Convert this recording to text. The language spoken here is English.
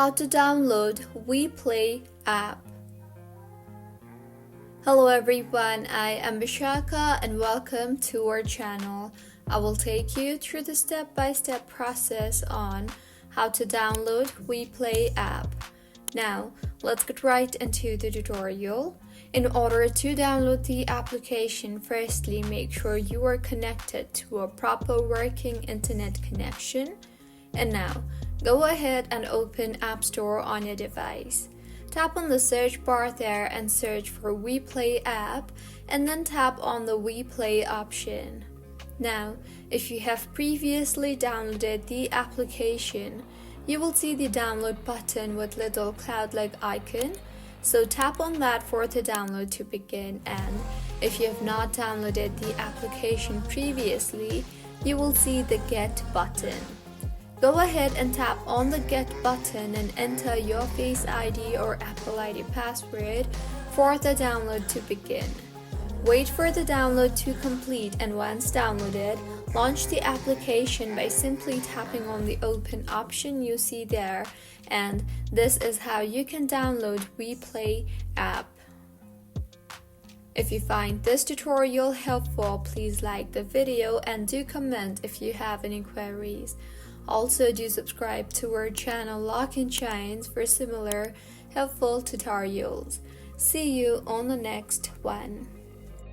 How to download WePlay app. Hello everyone, I am Bishaka and welcome to our channel. I will take you through the step-by-step process on how to download WePlay app. Now, let's get right into the tutorial. In order to download the application, firstly make sure you are connected to a proper working internet connection. And now, go ahead and open App Store on your device. Tap on the search bar there and search for WePlay app, and then tap on the WePlay option. Now, if you have previously downloaded the application, you will see the download button with little cloud-like icon. So tap on that for the download to begin, and if you have not downloaded the application previously, you will see the Get button. Go ahead and tap on the Get button and enter your Face ID or Apple ID password for the download to begin. Wait for the download to complete, and once downloaded, launch the application by simply tapping on the Open option you see there, and this is how you can download WePlay app. If you find this tutorial helpful, please like the video and do comment if you have any queries. Also, do subscribe to our channel Lock and Shines for similar helpful tutorials. See you on the next one.